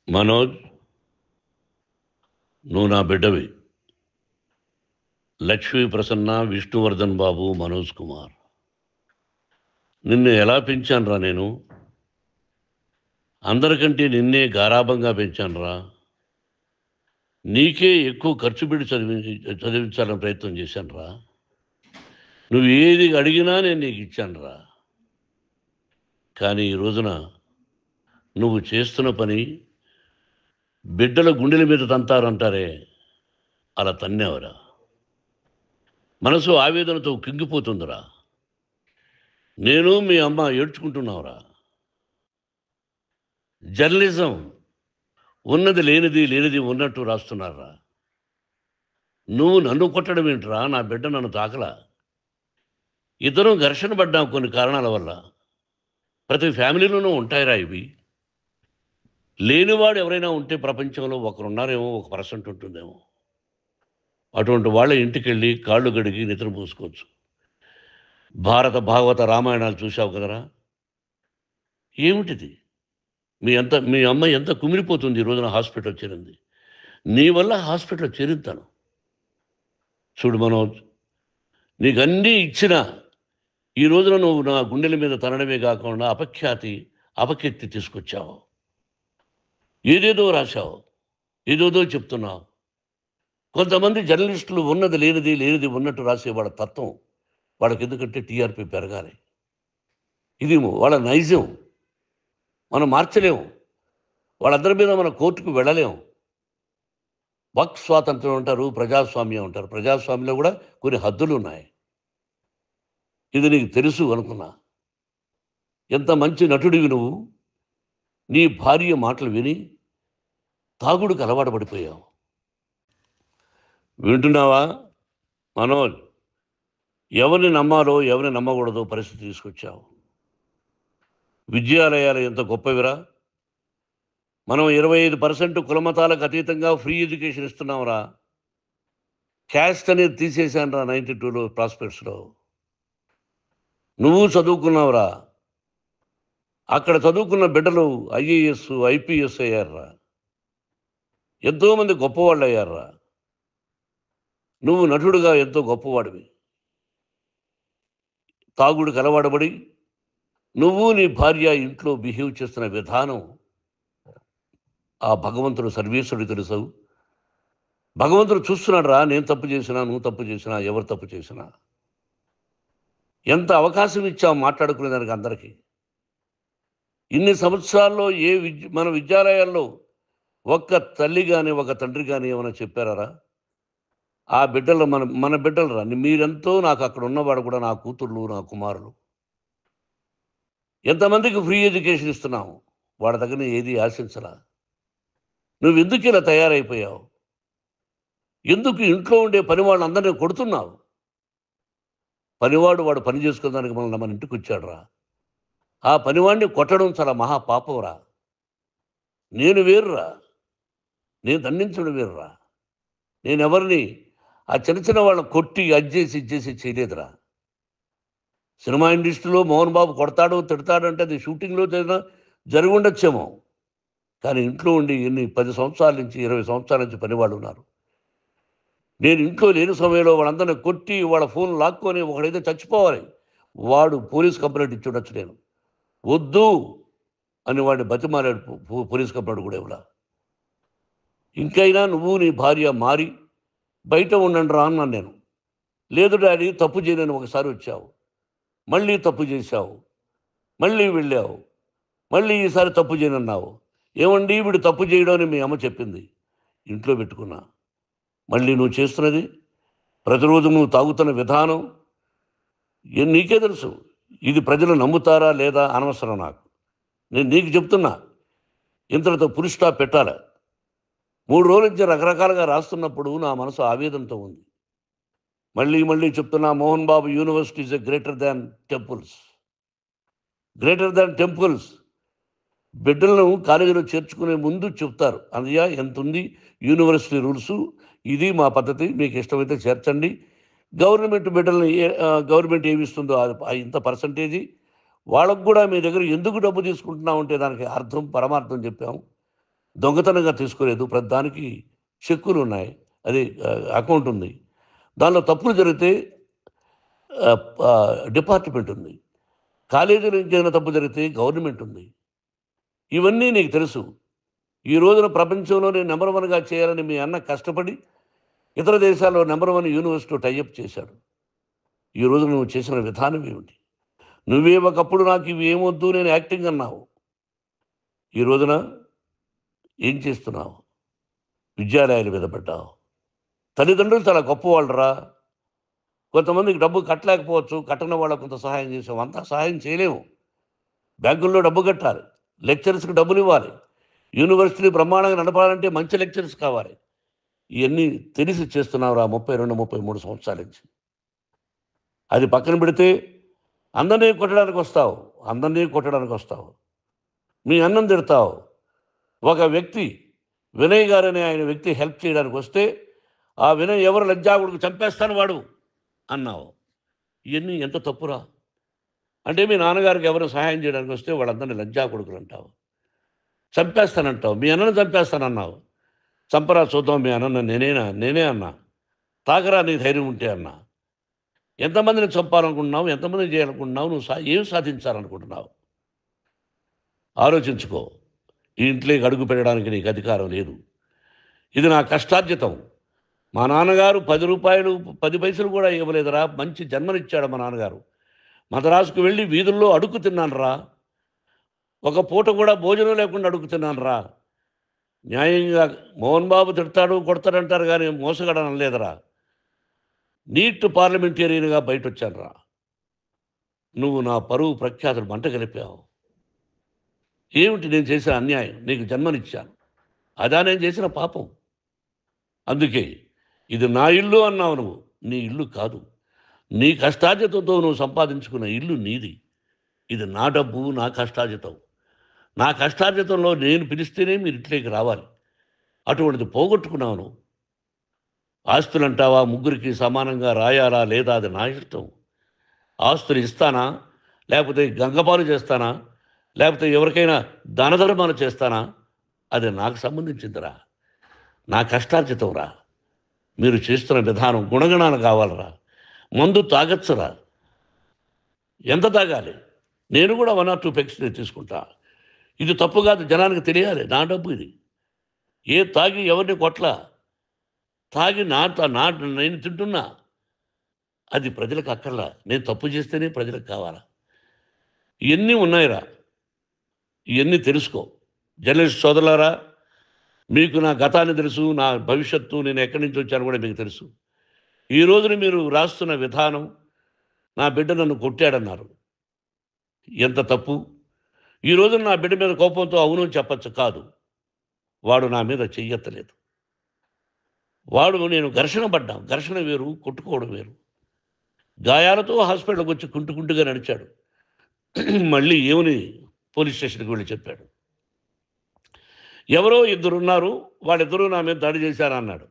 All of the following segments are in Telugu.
మనోజ్, నువ్వు నా బిడ్డవి. లక్ష్మీ ప్రసన్న, విష్ణువర్ధన్ బాబు, మనోజ్ కుమార్. నిన్ను ఎలా పెంచానురా నేను? అందరికంటే నిన్నే గారాబంగా పెంచానురా. నీకే ఎక్కువ ఖర్చు పెట్టి చదివించాలని ప్రయత్నం చేశానురా. నువ్వు ఏది అడిగినా నేను నీకు ఇచ్చానురా. కానీ ఈ రోజున నువ్వు చేస్తున్న పని బిడ్డల గుండెల మీద తంతారంటారే, అలా తన్నేవరా. మనసు ఆవేదనతో కింగిపోతుందిరా. నేను మీ అమ్మ ఏడ్చుకుంటున్నావురా. జర్నలిజం ఉన్నది లేనిది, లేనిది ఉన్నట్టు రాస్తున్నారా. నువ్వు నన్ను కొట్టడం ఏంట్రా? నా బిడ్డ నన్ను తాకలా. ఇద్దరం ఘర్షణ పడ్డాం కొన్ని కారణాల వల్ల. ప్రతి ఫ్యామిలీలోనూ ఉంటాయిరా ఇవి. లేనివాడు ఎవరైనా ఉంటే ప్రపంచంలో ఒకరున్నారేమో, 1% ఉంటుందేమో. అటువంటి వాళ్ళ ఇంటికి వెళ్ళి కాళ్ళు గడిగి నిద్ర పూసుకోవచ్చు. భారత భాగవత రామాయణాలు చూశావు కదరా. ఏమిటిది? మీ అమ్మ ఎంత కుమిలిపోతుంది ఈ రోజున హాస్పిటల్ చేరింది. నీ వల్ల హాస్పిటల్ చేరింతాను. చూడు మనోజ్, నీకు అన్నీ ఇచ్చినా ఈ రోజున నువ్వు నా గుండెల మీద తనడమే కాకుండా అపకీర్తి తీసుకొచ్చావు. ఏదేదో రాశావు, ఏదేదో చెప్తున్నావు. కొంతమంది జర్నలిస్టులు ఉన్నది లేనిది, లేనిది ఉన్నట్టు రాసే వాళ్ళ తత్వం వాళ్ళకి ఎందుకంటే టీఆర్పీ పెరగాలి. ఇది వాళ్ళ నైజం. మనం మార్చలేము. వాళ్ళందరి మీద మన కోర్టుకు వెళ్ళలేము. వాక్ స్వాతంత్రం అంటారు, ప్రజాస్వామ్యం అంటారు. ప్రజాస్వామ్యంలో కూడా కొన్ని హద్దులు ఉన్నాయి. ఇది నీకు తెలుసు అనుకున్నా. ఎంత మంచి నటుడివి నువ్వు. నీ భార్య మాటలు విని తాగుడుకు అలవాటు పడిపోయావు. వింటున్నావా మనోజ్? ఎవరిని నమ్మాలో ఎవరిని నమ్మకూడదో పరిస్థితి తీసుకొచ్చావు. విద్యాలయాలు ఎంత గొప్పవిరా. మనం 25% కులమతాలకు అతీతంగా ఫ్రీ ఎడ్యుకేషన్ ఇస్తున్నాంరా. క్యాస్ట్ అనేది తీసేశానురా 92లో ప్రాస్పెక్ట్స్లో. నువ్వు చదువుకున్నావురా. అక్కడ చదువుకున్న బిడ్డలు ఐఏఎస్, ఐపీఎస్ అయ్యారురా. ఎంతోమంది గొప్పవాళ్ళు అయ్యారురా. నువ్వు నటుడుగా ఎంతో గొప్పవాడివి. తాగుడికి అలవాటుపడి నువ్వు నీ భార్య ఇంట్లో బిహేవ్ చేస్తున్న విధానం ఆ భగవంతుడు సర్వేశ్వరుడు తెలుసు. భగవంతుడు చూస్తున్నాడు రా. నేను తప్పు చేసినా, నువ్వు తప్పు చేసినా, ఎవరు తప్పు చేసినా. ఎంత అవకాశం ఇచ్చావు మాట్లాడుకునేదానికి అందరికీ. ఇన్ని సంవత్సరాల్లో మన విద్యాలయాల్లో ఒక్క తల్లి కానీ ఒక తండ్రి కానీ ఏమైనా చెప్పారా? ఆ బిడ్డలు మన బిడ్డలు రా. మీరెంతో నాకు అక్కడ ఉన్నవాడు కూడా నా కూతుర్లు, నా కుమారులు. ఎంతమందికి ఫ్రీ ఎడ్యుకేషన్ ఇస్తున్నావు. వాడి దగ్గర ఏది ఆశించలా. నువ్వు ఎందుకు ఇలా తయారైపోయావు? ఎందుకు ఇంట్లో ఉండే పని వాళ్ళందరినీ కొడుతున్నావు? వాడు పని చేసుకునేదానికి మన ఇంటికి వచ్చాడు రా. ఆ పనివాడిని కొట్టడం చాలా మహాపాపంరా. నేను వేరురా. నేను దండించడం వేరురా. నేను ఎవరిని ఆ చిన్న వాళ్ళని కొట్టి ఇచ్చేసి చేయలేదురా. సినిమా ఇండస్ట్రీలో మోహన్ బాబు కొడతాడు, తిడతాడు అంటే అది షూటింగ్లో జరిగి ఉండొచ్చేమో. కానీ ఇంట్లో ఉండి 10 సంవత్సరాల నుంచి 20 సంవత్సరాల నుంచి పనివాళ్ళు ఉన్నారు. నేను ఇంట్లో లేని సమయంలో వాళ్ళందరినీ కొట్టి వాళ్ళ ఫోన్ లాక్కొని ఒకడైతే చచ్చిపోవాలి. వాడు పోలీస్ కంప్లైంట్ ఇచ్చి ఉండొచ్చు. నేను వద్దు అని వాడిని బతిమాలాడు. పోలీస్ కంప్లైంట్ కూడా ఇవ్వలా. ఇంకైనా నువ్వు నీ భార్య మారి బయట ఉండండి రా అన్నాను నేను. లేదు డాడీ, తప్పు చేయలేని ఒకసారి వచ్చావు, మళ్ళీ తప్పు చేశావు, మళ్ళీ వెళ్ళావు, మళ్ళీ ఈసారి తప్పు చేయనన్నావు. ఏమండి వీడు తప్పు చేయడం అని మీ అమ్మ చెప్పింది. ఇంట్లో పెట్టుకున్నా. మళ్ళీ నువ్వు చేస్తున్నది, ప్రతిరోజు నువ్వు తాగుతున్న విధానం నీకే తెలుసు. ఇది ప్రజలు నమ్ముతారా లేదా అనవసరం నాకు. నేను నీకు చెప్తున్నా, ఇంతటితో పులి స్టాప్ పెట్టాలి. 3 రోజుల నుంచి రకరకాలుగా రాస్తున్నప్పుడు నా మనసు ఆవేదనతో ఉంది. మళ్ళీ చెప్తున్నా, Mohan Babu university is greater than temples. Greater than temples. బిడ్డలను కాలేజీలో చేర్చుకునే ముందు చెప్తారు, అన్నయ్య ఎంత ఉంది యూనివర్సిటీ రూల్సు, ఇది మా పద్ధతి, మీకు ఇష్టమైతే చేర్చండి. గవర్నమెంట్ బిడ్డలను గవర్నమెంట్ ఏమిస్తుందో ఇంత పర్సంటేజీ వాళ్ళకు కూడా మీ దగ్గర ఎందుకు డబ్బు తీసుకుంటున్నామంటే దానికి అర్థం పరమార్థం చెప్పాము. దొంగతనంగా తీసుకోలేదు. ప్రతిదానికి చెక్కులు ఉన్నాయి. అది అకౌంట్ ఉంది. దానిలో తప్పులు జరిగితే డిపార్ట్మెంట్ ఉంది. కాలేజీలో ఇంకేదైనా తప్పు జరిగితే గవర్నమెంట్ ఉంది. ఇవన్నీ నీకు తెలుసు. ఈ రోజున ప్రపంచంలోనే నంబర్ 1గా చేయాలని మీ అన్న కష్టపడి ఇతర దేశాల్లో నంబర్ 1 యూనివర్సిటీ టైఅప్ చేశాడు. ఈ రోజు నువ్వు చేసిన విధానం ఏమిటి? నువ్వే ఒకప్పుడు నాకు ఇవి ఏమొద్దు నేను యాక్టింగ్ అన్నావు. ఈ రోజున ఏం చేస్తున్నావు? విద్యాలయాల మీద పడ్డావు. తల్లిదండ్రులు చాలా గొప్పవాళ్ళురా. కొంతమందికి డబ్బు కట్టలేకపోవచ్చు. కట్టని వాళ్ళకు కొంత సహాయం చేసాం. అంతా సహాయం చేయలేము. బ్యాంకుల్లో డబ్బు కట్టాలి. లెక్చరర్స్కి డబ్బులు ఇవ్వాలి. యూనివర్సిటీ బ్రహ్మాండంగా నడపాలంటే మంచి లెక్చరర్స్ కావాలి. ఇవన్నీ తెలిసి చేస్తున్నావురా 32, 33 సంవత్సరాల నుంచి. అది పక్కన పెడితే అందరినీ కొట్టడానికి వస్తావు. మీ అన్నం తిడతావు. ఒక వ్యక్తి వినయ్ గారనే ఆయన వ్యక్తి హెల్ప్ చేయడానికి వస్తే ఆ వినయ్ ఎవరు లజ్జాగుడికి చంపేస్తాను వాడు అన్నావు. ఇవన్నీ ఎంత తప్పురా? అంటే మీ నాన్నగారికి ఎవరు సహాయం చేయడానికి వస్తే వాళ్ళందరినీ లజ్జా కొడుకులు అంటావు. చంపేస్తానంటావు. మీ అన్నను చంపేస్తానన్నావు. చంపరా చూద్దాం మీ అన్న నేనే అన్నా. తాకరా నీ ధైర్యం ఉంటే అన్నా. ఎంతమందిని చంపాలనుకుంటున్నావు? ఎంతమందిని చేయాలనుకుంటున్నావు? నువ్వు ఏం సాధించాలనుకుంటున్నావు? ఆలోచించుకో. ఈ ఇంట్లోకి అడుగు పెట్టడానికి నీకు అధికారం లేదు. ఇది నా కష్టార్జితం. మా నాన్నగారు 10 రూపాయలు 10 పైసలు కూడా ఇవ్వలేదురా. మంచి జన్మనిచ్చాడు మా నాన్నగారు. మద్రాసుకు వెళ్ళి వీధుల్లో అడుగు తిన్నాను రా. ఒక పూట కూడా భోజనం లేకుండా అడుగు తిన్నాను రా. న్యాయంగా మోహన్ బాబు తిడతాడు కొడతాడంటారు కానీ మోసగడనం లేదురా. నీట్ పార్లమెంటేరియన్గా బయట వచ్చాను రా. నువ్వు నా పరువు ప్రఖ్యాతులు మంట కలిపావు. ఏమిటి నేను చేసిన అన్యాయం? నీకు జన్మనిచ్చాను. అదా నేను చేసిన పాపం. అందుకే ఇది నా ఇల్లు అన్నావు. నువ్వు నీ ఇల్లు కాదు. నీ కష్టార్జితంతో నువ్వు సంపాదించుకున్న ఇల్లు నీది. ఇది నా డబ్బు, నా కష్టార్జితం. నా కష్టార్జితంలో నేను పిలిస్తేనే మీరు ఇంట్లోకి రావాలి. అటువంటిది పోగొట్టుకున్నావు నువ్వు. ఆస్తులు అంటావా? ముగ్గురికి సమానంగా రాయాలా లేదా అది నా ఇష్టం. ఆస్తులు ఇస్తానా, లేకపోతే గంగపాలు చేస్తానా, లేకపోతే ఎవరికైనా దానధర్మాలు చేస్తానా, అది నాకు సంబంధించిందిరా. నా కష్టార్జితం రా. మీరు చేస్తున్న విధానం గుణగణాలు కావాలరా. మందు తాగచ్చురా. ఎంత తాగాలి? నేను కూడా 1 or 2 పెగ్స్ తీసుకుంటా. ఇది తప్పు కాదు, జనానికి తెలియాలి. నా డబ్బు ఇది. తాగి ఎవరిని కొట్లా. తాగి నేను తింటున్నా. అది ప్రజలకు అక్కర్లా. నేను తప్పు చేస్తేనే ప్రజలకు కావాలా. ఇవన్నీ ఉన్నాయిరా. ఇవన్నీ తెలుసుకో. జర్నలిస్ట్ సోదరులారా, మీకు నా గతాన్ని తెలుసు, నా భవిష్యత్తు, నేను ఎక్కడి నుంచి వచ్చాను కూడా మీకు తెలుసు. ఈ రోజున మీరు రాస్తున్న విధానం, నా బిడ్డ నన్ను కొట్టాడన్నారు. ఎంత తప్పు. ఈ రోజున నా బిడ్డ మీద కోపంతో అవును చెప్పచ్చు. కాదు, వాడు నా మీద చెయ్యెత్తలేదు. నేను ఘర్షణ పడ్డాం. ఘర్షణ వేరు, కొట్టుకోవడం వేరు. గాయాలతో హాస్పిటల్కి వచ్చి కుంటుకుంటుగా నడిచాడు. మళ్ళీ ఏమని పోలీస్ స్టేషన్కి వెళ్ళి చెప్పాడు. ఎవరో 2 ఉన్నారు, వాళ్ళిద్దరూ నా మీద దాడి చేశారన్నాడు.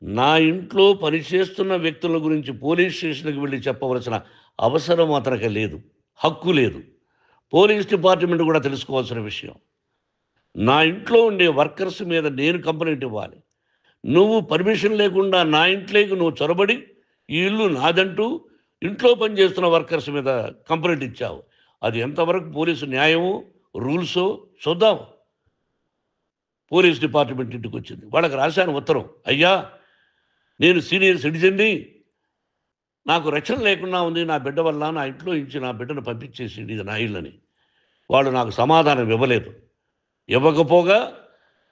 నా ఇంట్లో పనిచేస్తున్న వ్యక్తుల గురించి పోలీస్ స్టేషన్కి వెళ్ళి చెప్పవలసిన అవసరం అతనికి లేదు, హక్కు లేదు. పోలీస్ డిపార్ట్మెంట్ కూడా తెలుసుకోవాల్సిన విషయం. నా ఇంట్లో ఉండే వర్కర్స్ మీద నేను కంప్లైంట్ ఇవ్వాలి. నువ్వు పర్మిషన్ లేకుండా నా ఇంట్లోకి నువ్వు చొరబడి ఈ ఇల్లు నాదంటూ ఇంట్లో పనిచేస్తున్న వర్కర్స్ మీద కంప్లైంట్ ఇచ్చావు. అది ఎంతవరకు పోలీసు న్యాయమో రూల్సో చూద్దాం. పోలీస్ డిపార్ట్మెంట్ ఇంటికి వచ్చింది. వాళ్ళకి రాశాను ఉత్తరం. అయ్యా, నేను సీనియర్ సిటిజన్ని, నాకు రక్షణ లేకుండా ఉంది. నా బిడ్డ వల్ల నా ఇంట్లో నుంచి నా బిడ్డను పంపించేసి ఇది నా ఇల్లని. వాళ్ళు నాకు సమాధానం ఇవ్వలేదు. ఇవ్వకపోగా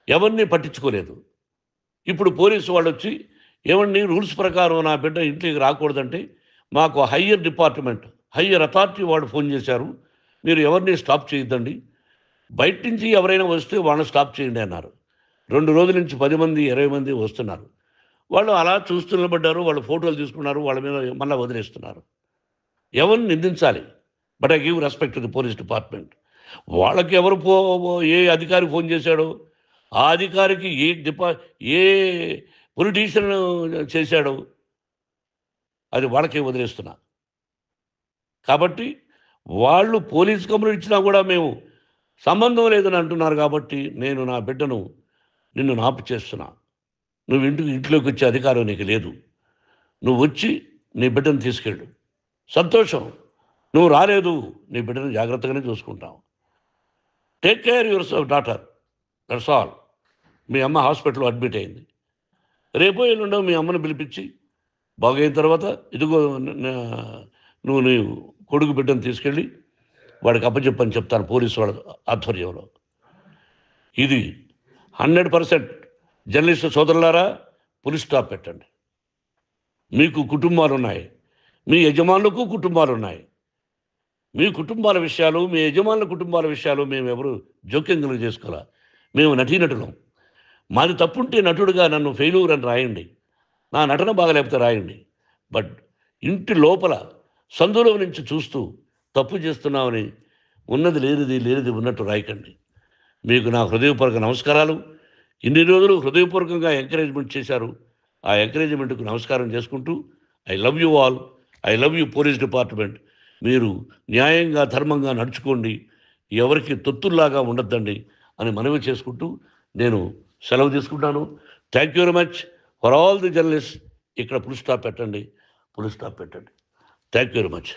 ఎవరిని పట్టించుకోలేదు. ఇప్పుడు పోలీసు వాళ్ళు వచ్చి ఏమండి రూల్స్ ప్రకారం నా బిడ్డ ఇంట్లోకి రాకూడదంటే మాకు హయ్యర్ అథారిటీ వాళ్ళు ఫోన్ చేశారు. మీరు ఎవరిని స్టాప్ చేయొద్దండి, బయట నుంచి ఎవరైనా వస్తే వాళ్ళని స్టాప్ చేయండి అన్నారు. 2 రోజుల నుంచి 10 మంది 20 మంది వస్తున్నారు. వాళ్ళు అలా చూస్తూ నిలబడ్డారు. వాళ్ళు ఫోటోలు తీసుకున్నారు. వాళ్ళ మీద మళ్ళీ వదిలేస్తున్నారు. ఎవరిని నిందించాలి? But I give respect to the police department. వాళ్ళకి ఏ అధికారి ఫోన్ చేశాడో, ఆ అధికారికి ఏ పొలిటీషియన్ చేశాడో అది వాళ్ళకే వదిలేస్తున్నా. కాబట్టి వాళ్ళు పోలీస్ కంప్లైంట్ ఇచ్చినా కూడా మేము సంబంధం లేదని అంటున్నారు కాబట్టి నేను నా బిడ్డను నిన్ను నాపు చేస్తున్నా. నువ్వు ఇంట్లోకి వచ్చే అధికారం నీకు లేదు. నువ్వు వచ్చి నీ బిడ్డను తీసుకెళ్ళు. సంతోషం. నువ్వు రాలేదు, నీ బిడ్డను జాగ్రత్తగానే చూసుకుంటావు. Take care your daughter, that's all. మీ అమ్మ హాస్పిటల్లో అడ్మిట్ అయింది. రేపో ఎల్లుండో మీ అమ్మను పిలిపించి బాగైన తర్వాత ఇదిగో నువ్వు నీ కొడుకు బిడ్డను తీసుకెళ్ళి వాడికి అప్పచెప్పని చెప్తాను పోలీసు వాళ్ళ ఆధ్వర్యంలో. ఇది 100% జర్నలిస్టు సోదరులారా, పులి స్టాప్ పెట్టండి. మీకు కుటుంబాలు ఉన్నాయి, మీ యజమానులకు కుటుంబాలు ఉన్నాయి. మీ కుటుంబాల విషయాలు, మీ యజమానుల కుటుంబాల విషయాలు మేమెవరు జోక్యం కలుగ చేసుకోవాలా. మేము నటీనటులం. మాది తప్పుంటే నటుడుగా నన్ను ఫెయిల్యూర్ అని రాయండి, నా నటన బాగలేకపోతే రాయండి. బట్ ఇంటి లోపల సందులో నుంచి చూస్తూ తప్పు చేస్తున్నామని ఉన్నది లేనిది లేనిది ఉన్నట్టు రాయకండి. మీకు నా హృదయపూర్వక నమస్కారాలు. ఇన్ని రోజులు హృదయపూర్వకంగా ఎంకరేజ్మెంట్ చేశారు. ఆ ఎంకరేజ్మెంట్కు నమస్కారం చేసుకుంటూ I love you all. I love you police department. మీరు న్యాయంగా ధర్మంగా నడుచుకోండి, ఎవరికి తొత్తుల్లాగా ఉండొద్దండి అని మనవి చేసుకుంటూ నేను సెలవు తీసుకుంటాను. Thank you very much for all the journalist. ఇక్కడ పులి స్టాప్ పెట్టండి, పులి స్టాప్ పెట్టండి. Thank you very much.